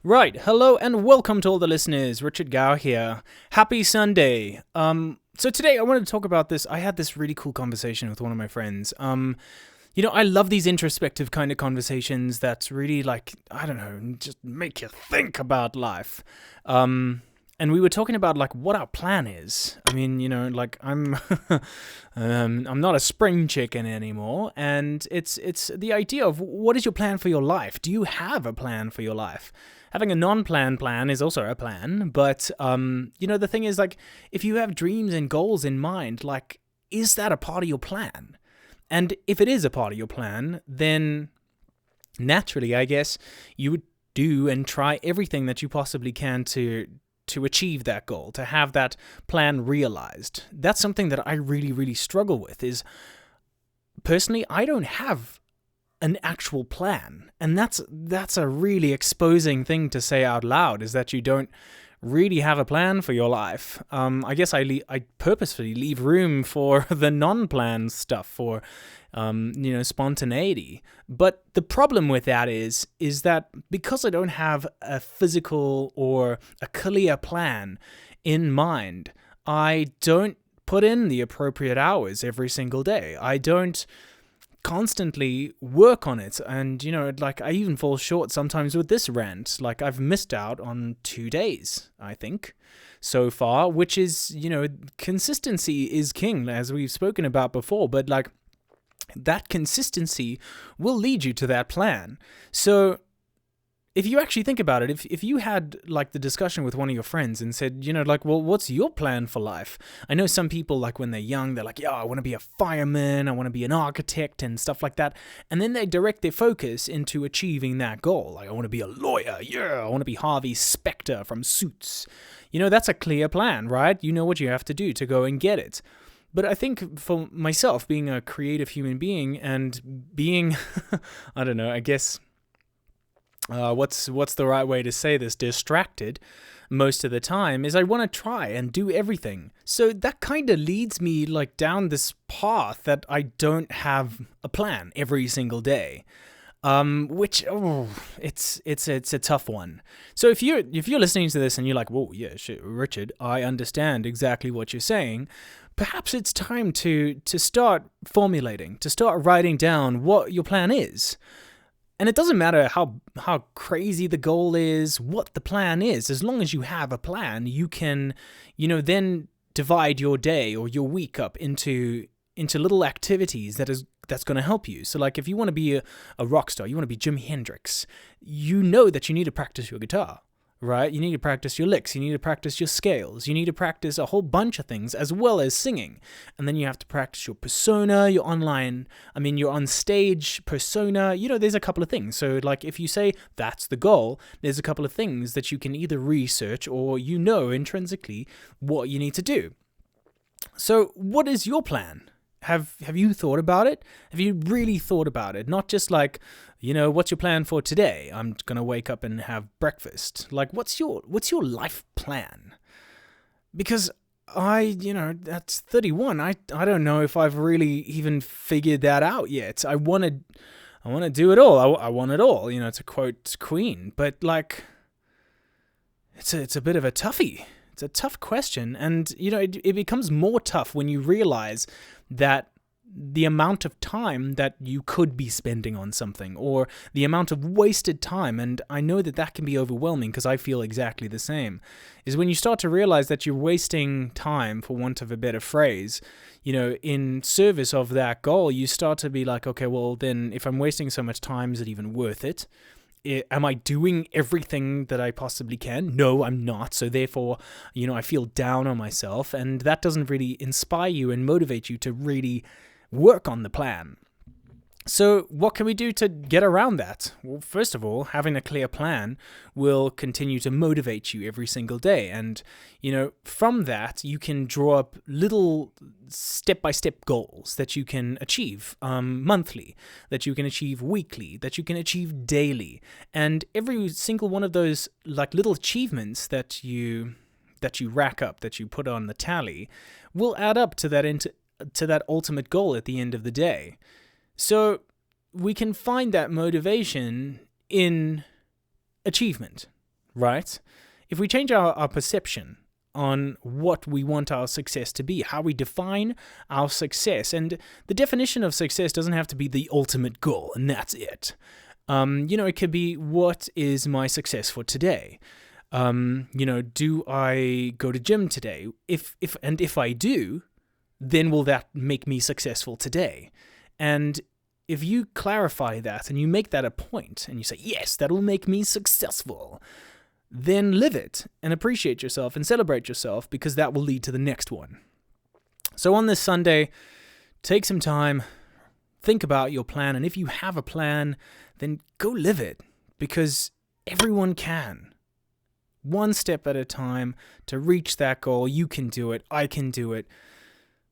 Right, hello and welcome to all the listeners. Richard Gow here. Happy Sunday. So today I wanted to talk about this. I had this really cool conversation with one of my friends. I love these introspective kind of conversations that's really just make you think about life. And we were talking about what our plan is. I mean, I'm I'm not a spring chicken anymore, and it's the idea of what is your plan for your life? Do you have a plan for your life? Having a non-plan plan is also a plan, but the thing is, if you have dreams and goals in mind, is that a part of your plan? And if it is a part of your plan, then naturally, I guess, you would do and try everything that you possibly can to achieve that goal, to have that plan realized. That's something that I really, really struggle with. Is personally, I don't have an actual plan, and that's a really exposing thing to say out loud, is that you don't really have a plan for your life. I guess I purposefully leave room for the non-plan stuff, for spontaneity. But the problem with that is that because I don't have a physical or a clear plan in mind, I don't put in the appropriate hours every single day. I don't constantly work on it, and I even fall short sometimes with this rant. I've missed out on 2 days, I think, so far, which is, consistency is king, as we've spoken about before, but that consistency will lead you to that plan. So if you actually think about it, if you had the discussion with one of your friends and said, well, what's your plan for life? I know some people, when they're young, they're like, yeah, I want to be a fireman, I want to be an architect and stuff like that. And then they direct their focus into achieving that goal. I want to be a lawyer. Yeah, I want to be Harvey Specter from Suits. That's a clear plan, right? You know what you have to do to go and get it. But I think for myself, being a creative human being and being, I don't know, I guess, what's the right way to say this, distracted most of the time, is I want to try and do everything. So that kind of leads me down this path that I don't have a plan every single day. Which it's a tough one. So if you're listening to this and you're like, whoa, yeah, shit, Richard, I understand exactly what you're saying, perhaps it's time to start formulating, to start writing down what your plan is. And it doesn't matter how crazy the goal is, what the plan is. As long as you have a plan, you can, then divide your day or your week up into little activities that's going to help you. So if you want to be a rock star, you want to be Jimi Hendrix, you know that you need to practice your guitar, right? You need to practice your licks, you need to practice your scales, you need to practice a whole bunch of things as well as singing. And then you have to practice your persona, your on stage persona. There's a couple of things. So if you say that's the goal, there's a couple of things that you can either research or intrinsically what you need to do. So what is your plan? Have you thought about it? Have you really thought about it? Not just what's your plan for today? I'm going to wake up and have breakfast. What's your life plan? Because that's 31. I don't know if I've really even figured that out yet. I want to do it all. I want it all, to quote Queen. But it's a bit of a toughie. It's a tough question, and it becomes more tough when you realize that the amount of time that you could be spending on something, or the amount of wasted time, and I know that can be overwhelming because I feel exactly the same, is when you start to realize that you're wasting time, for want of a better phrase, in service of that goal. You start to be like, okay, well then if I'm wasting so much time, is it even worth it? Am I doing everything that I possibly can? No, I'm not. So therefore, I feel down on myself, and that doesn't really inspire you and motivate you to really work on the plan. So what can we do to get around that? Well, first of all, having a clear plan will continue to motivate you every single day. And, from that, you can draw up little step-by-step goals that you can achieve monthly, that you can achieve weekly, that you can achieve daily. And every single one of those little achievements that you rack up, that you put on the tally, will add up to that ultimate goal at the end of the day. So we can find that motivation in achievement. right? If we change our perception on what we want our success to be, how we define our success, and the definition of success doesn't have to be the ultimate goal, and that's it. It could be, what is my success for today? Do I go to gym today? If I do, then will that make me successful today? And if you clarify that and you make that a point and you say, yes, that will make me successful, then live it and appreciate yourself and celebrate yourself, because that will lead to the next one. So on this Sunday, take some time, think about your plan, and if you have a plan, then go live it, because everyone can. One step at a time to reach that goal. You can do it. I can do it.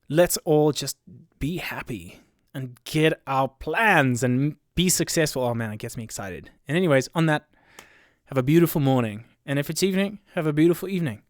Let's all just be happy and get our plans and be successful. Oh man, it gets me excited. And anyways, on that, have a beautiful morning. And if it's evening, have a beautiful evening.